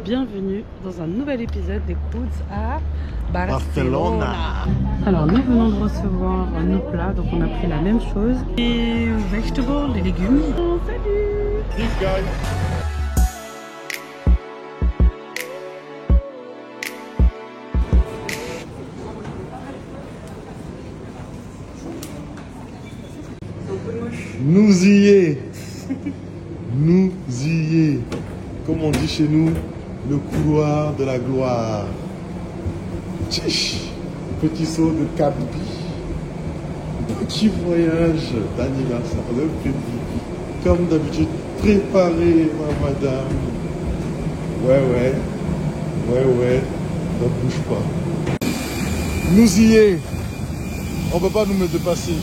Bienvenue dans un nouvel épisode des Coods à Barcelona. Alors nous venons de recevoir nos plats, donc on a pris la même chose. Les vegetables, les légumes. Oh, salut! Peace guys! Nous y est. Nous y est. Comme on dit chez nous, le couloir de la gloire. Tchiche. Petit saut de Capi. Petit voyage d'anniversaire de prévu. Comme d'habitude, préparé ma madame. Ouais. Ne bouge pas. Nous y est. On peut pas nous me dépasser.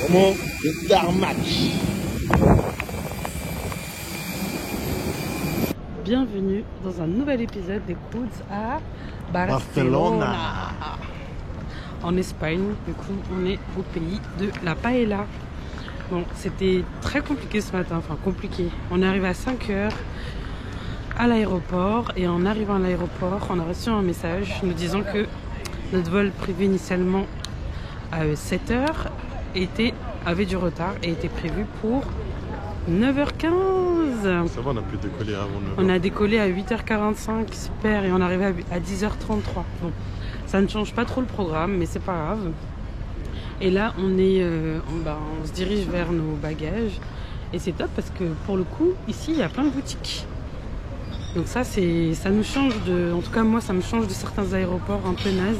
Vraiment, le tarmac. Bienvenue dans un nouvel épisode des Coods à Barcelona. En Espagne, du coup on est au pays de la paella. Bon, c'était très compliqué ce matin, enfin compliqué. On est arrivé à 5 h à l'aéroport et en arrivant à l'aéroport, on a reçu un message nous disant que notre vol prévu initialement à 7 h avait du retard et était prévu pour 9h15. Ça va, on a pu décoller avant 9h. On a décollé à 8h45, super, et on est arrivé à 10h33. Bon, ça ne change pas trop le programme, mais c'est pas grave. Et là, on se dirige vers nos bagages. Et c'est top parce que pour le coup, ici, il y a plein de boutiques. Donc ça nous change de... En tout cas, moi, ça me change de certains aéroports un peu nazes.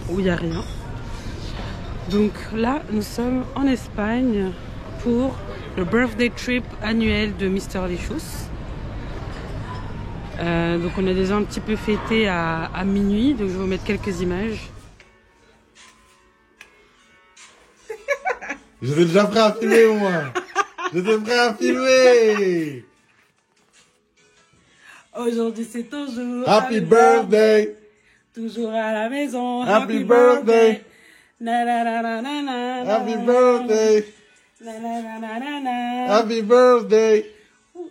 Où il n'y a rien. Donc là, nous sommes en Espagne pour le birthday trip annuel de Mr. Licious. Donc on a déjà un petit peu fêté à minuit, donc je vais vous mettre quelques images. J'étais déjà prêt à filmer, moi. J'étais prêt à filmer. Aujourd'hui c'est ton jour. Happy birthday. Toujours à la maison. Happy birthday. Na, na, na, na, na, na, Happy birthday. na, na, na, na, na, na. Happy birthday.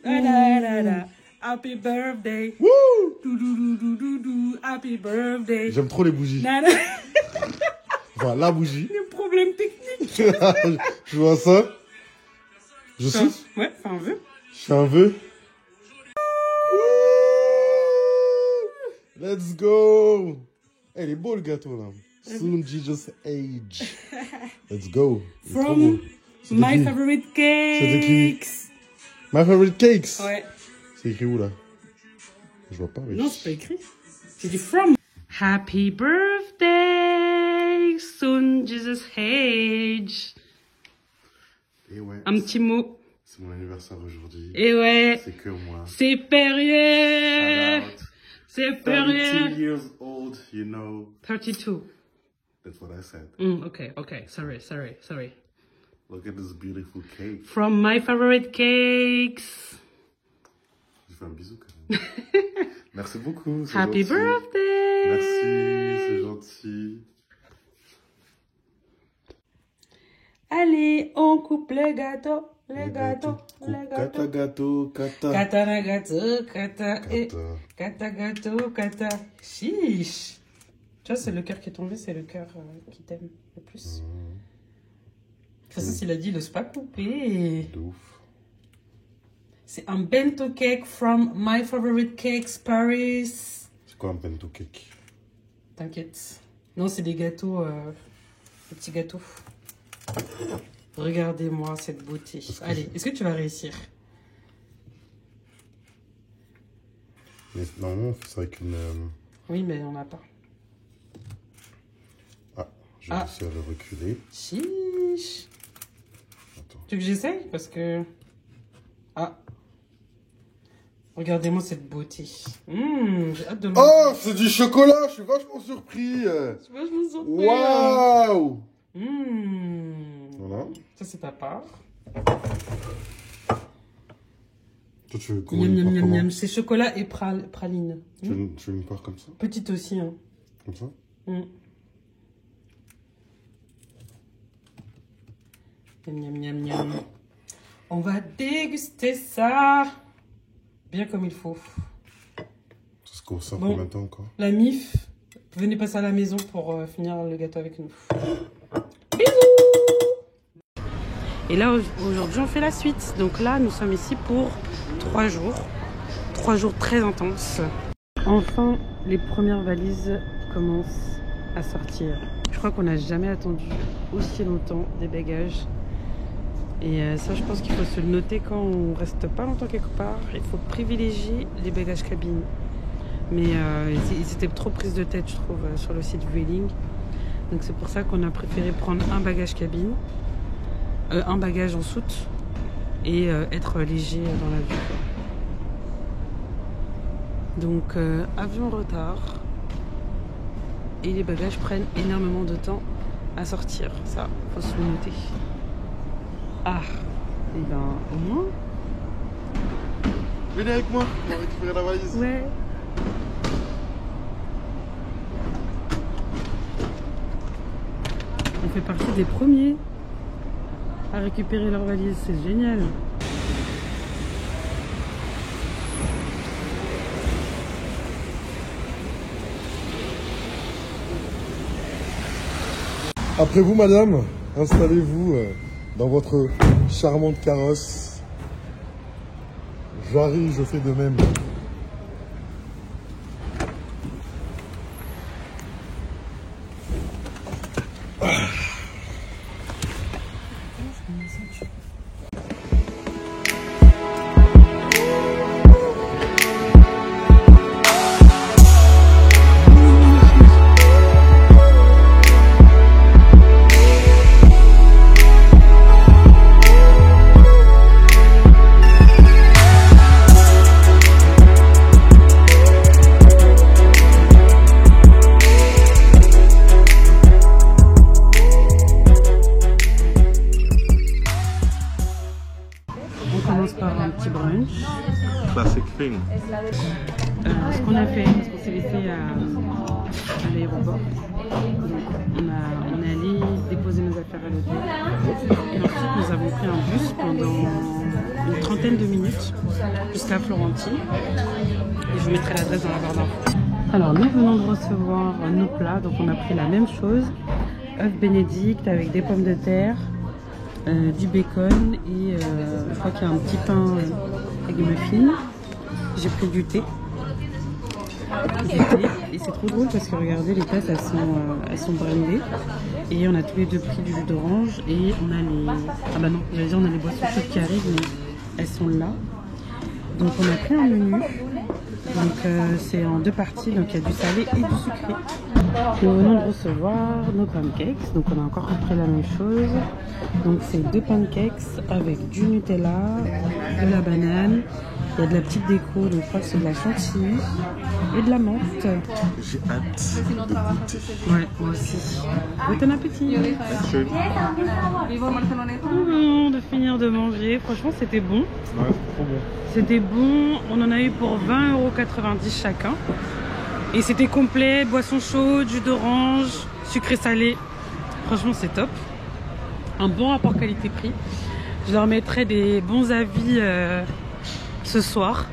Na, na, na, na. Happy birthday. Woo. Dou, dou, dou, dou, dou, dou. Happy birthday. J'aime trop les bougies. Na, na. Voilà, la bougie. Les problèmes techniques. Je vois ça. Je souffle. Ouais, fais un vœu. Je fais un vœu. Let's go. Hey, il est beau le gâteau là. Soon Jesus age. Let's go. Il est trop beau. From C'est my écrit. favorite C'est écrit. cakes. My favorite cakes. Ouais. C'est écrit où là? Je vois pas. Mais... Non, c'est pas écrit. J'ai dit from. Happy birthday, soon Jesus age. Et ouais. Un petit mot. C'est mon anniversaire aujourd'hui. Et ouais. C'est que moi. C'est férié. Shout out. C'est 32 férié. years old, you know. 32. That's what I said. Okay. Sorry. Look at this beautiful cake. From my favorite cakes. Je fais un bisou quand même. Merci beaucoup. c'est Happy gentil. birthday. Merci, c'est gentil. Allez, on coupe le gâteau. Le gâteau. Kata gâteau, kata. Katana gâteau, kata. Et Kata. kata gâteau, kata. Chiche. Tu vois, c'est le cœur qui est tombé, c'est le cœur qui t'aime le plus. Ça, s'il a dit, il n'ose pas couper. De ouf. C'est un bento cake from my favorite cakes Paris. C'est quoi un bento cake? T'inquiète. Non, c'est des gâteaux, des petits gâteaux. Regardez-moi cette beauté. Allez, est-ce que tu vas réussir? Mais normalement, on fait ça avec une... Oui, mais on n'a pas. Ah, je vais essayer de le reculer. Chiche. Attends. Tu veux que j'essaye? Parce que... Ah. Regardez-moi cette beauté. J'ai hâte de le... Oh, c'est du chocolat. Je suis vachement surpris. Je me sens Waouh. Voilà. Ça, c'est ta part. Toi, tu veux comment Miam, une miam, part miam, comment? miam. C'est chocolat et praline. Tu veux une part comme ça? Petite aussi, hein. Comme ça? Miam, miam, miam, miam. On va déguster ça bien comme il faut. Ça se conserve combien de temps encore? La MIF, venez passer à la maison pour finir le gâteau avec nous. Bisous! Et là, aujourd'hui, on fait la suite. Donc là, nous sommes ici pour 3 jours. 3 jours très intenses. Enfin, les premières valises commencent à sortir. Je crois qu'on n'a jamais attendu aussi longtemps des bagages. Et ça, je pense qu'il faut se le noter quand on reste pas longtemps quelque part. Il faut privilégier les bagages cabine. Mais ils étaient trop prises de tête, je trouve, sur le site Vueling. Donc c'est pour ça qu'on a préféré prendre un bagage cabine, un bagage en soute et être léger dans l'avion. Donc avion en retard et les bagages prennent énormément de temps à sortir. Ça, faut se le noter. Ah, et ben au moins. Venez avec moi, on va récupérer la valise. Ouais. On fait partie des premiers à récupérer leur valise, c'est génial. Après vous, madame, installez-vous dans votre charmante carrosse. J'arrive, je fais de même. Classic thing. Ce qu'on a fait, parce qu'on s'est laissé à l'aéroport. On est allé déposer nos affaires à l'hôtel. Et ensuite, nous avons pris un bus pendant une trentaine de minutes jusqu'à Florentine. Et je vous mettrai l'adresse dans la barre d'infos. Alors, nous venons de recevoir nos plats. Donc, on a pris la même chose. Œuf bénédicte avec des pommes de terre, du bacon et je crois qu'il y a un petit pain avec des muffins. J'ai pris du thé. Et c'est trop drôle parce que regardez, les tasses elles sont brandées. Et on a tous les deux pris du jus d'orange et on a les... Ah bah non, j'allais dire on a les boissons chaudes qui arrivent, mais elles sont là. Donc on a pris un menu. Donc c'est en 2 parties, donc il y a du salé et du sucré. Nous venons de recevoir nos pancakes, donc on a encore repris la même chose. Donc c'est 2 pancakes avec du Nutella, de la banane, il y a de la petite déco, donc je crois que c'est de la chantilly et de la menthe. J'ai hâte de goûter. Ouais, moi aussi. Bon appétit. Merci. De finir de manger, franchement c'était bon. Ouais, c'est trop bon. C'était bon, on en a eu pour 20,90 € chacun. Et c'était complet, boisson chaude, jus d'orange, sucré salé. Franchement c'est top. Un bon rapport qualité-prix. Je leur mettrai des bons avis ce soir.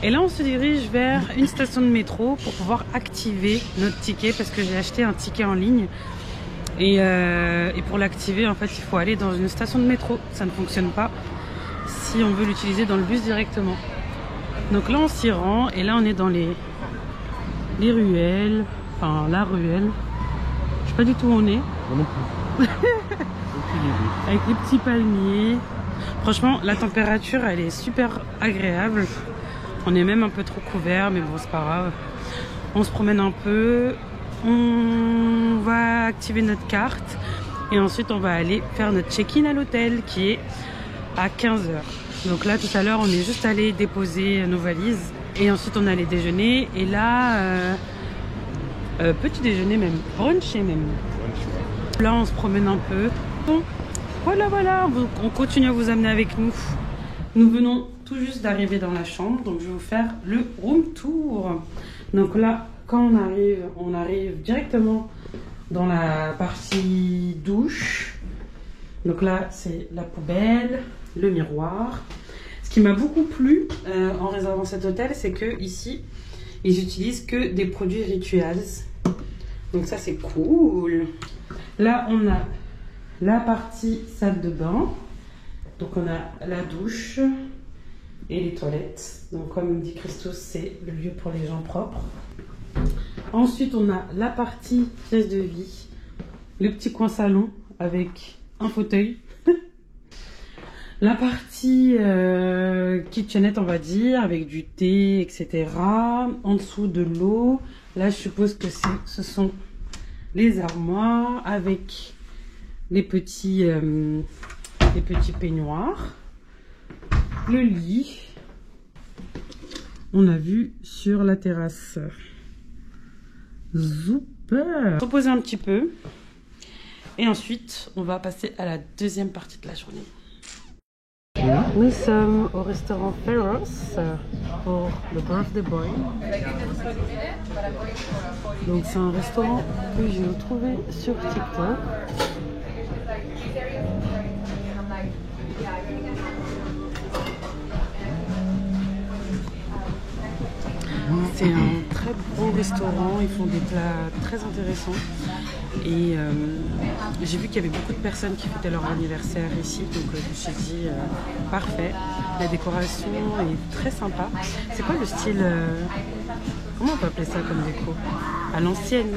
Et là on se dirige vers une station de métro pour pouvoir activer notre ticket parce que j'ai acheté un ticket en ligne. Et pour l'activer en fait il faut aller dans une station de métro. Ça ne fonctionne pas si on veut l'utiliser dans le bus directement. Donc là on s'y rend et là on est dans les ruelles, enfin la ruelle. Je sais pas du tout où on est. Moi non plus. Avec les petits palmiers. Franchement la température elle est super agréable. On est même un peu trop couvert mais bon c'est pas grave. On se promène un peu. On va activer notre carte. Et ensuite on va aller faire notre check-in à l'hôtel qui est à 15 h. Donc là tout à l'heure on est juste allé déposer nos valises. Et ensuite on allait déjeuner. Et là petit déjeuner même, bruncher même. Là on se promène un peu. Bon, voilà, on continue à vous amener avec nous. Nous venons tout juste d'arriver dans la chambre. Donc je vais vous faire le room tour. Donc là quand on arrive directement dans la partie douche. Donc là c'est la poubelle. le miroir. Ce qui m'a beaucoup plu en réservant cet hôtel, c'est que ici, ils utilisent que des produits Rituals. Donc ça, c'est cool. Là, on a la partie salle de bain. Donc on a la douche et les toilettes. Donc comme dit Christos, c'est le lieu pour les gens propres. Ensuite, on a la partie pièce de vie, le petit coin salon avec un fauteuil. La partie kitchenette, on va dire, avec du thé, etc. En dessous de l'eau. Là, je suppose que ce sont les armoires avec les petits peignoirs. Le lit. On a vu sur la terrasse. Super. Reposer un petit peu. Et ensuite, on va passer à la deuxième partie de la journée. Nous sommes au restaurant Pharos pour le birthday boy. Donc c'est un restaurant que j'ai trouvé sur TikTok. C'est un très beau restaurant, ils font des plats très intéressants et j'ai vu qu'il y avait beaucoup de personnes qui fêtaient leur anniversaire ici, donc je me suis dit parfait, la décoration est très sympa. C'est quoi le style, comment on peut appeler ça comme déco? À l'ancienne,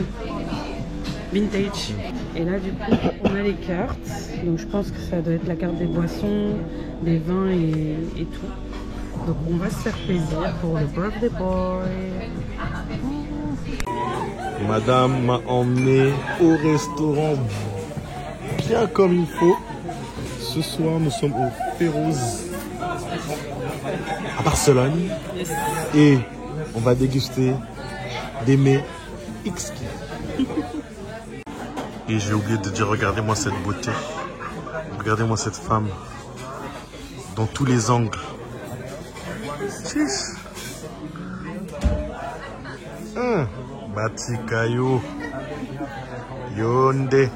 vintage. Et là du coup on a les cartes, donc je pense que ça doit être la carte des boissons, des vins et tout. Donc on va se faire plaisir pour le birthday boy. Madame m'a emmené au restaurant bien comme il faut. Ce soir, nous sommes au Pharos à Barcelone. Yes. Et on va déguster des mets exquis. Et j'ai oublié de dire, regardez-moi cette beauté. Regardez-moi cette femme. Dans tous les angles. Batikayo Yonde.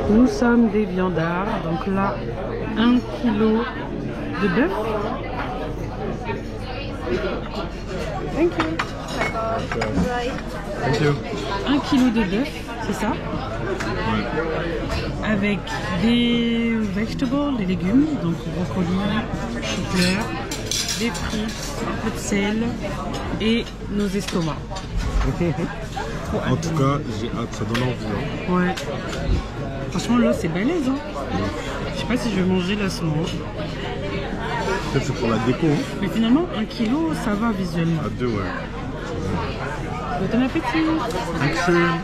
Nous sommes des viandards, donc là 1 kilo de bœuf. Thank you. Thank you. 1 kilo de bœuf, c'est ça? Avec des vegetables, des légumes, donc brocoli, chou-fleur, des frites, un peu de sel et nos estomacs. En tout cas, j'ai hâte, ça donne envie. Ouais. Franchement, l'eau c'est balèze. Hein. Je sais pas si je vais manger là ce moment. Peut-être c'est pour la déco. Hein. Mais finalement, 1 kilo, ça va visuellement. À 2, ouais. Bon appétit. Excellent.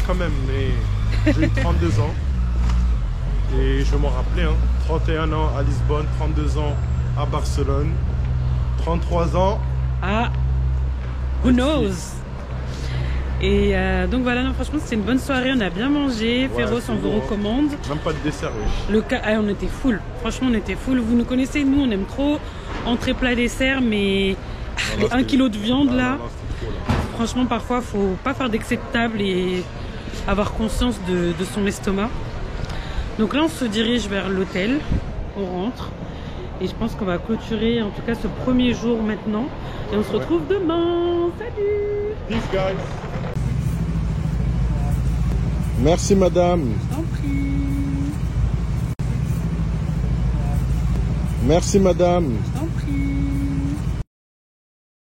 Quand même, mais j'ai eu 32 ans et je m'en rappelais, hein, 31 ans à Lisbonne, 32 ans à Barcelone, 33 ans à who knows. Et donc voilà, non, franchement c'était une bonne soirée, on a bien mangé, ouais, Pharos on vous recommande. Même pas de dessert, oui. Le cas, on était full, franchement on était full, vous nous connaissez, nous on aime trop entrée plat dessert, mais non, les 1 kilo de viande là, franchement parfois faut pas faire d'excès de table et avoir conscience de son estomac. Donc là on se dirige vers l'hôtel, on rentre et je pense qu'on va clôturer en tout cas ce premier jour maintenant et on se retrouve demain. Salut. Peace guys. Merci madame. Je t'en prie. Merci madame.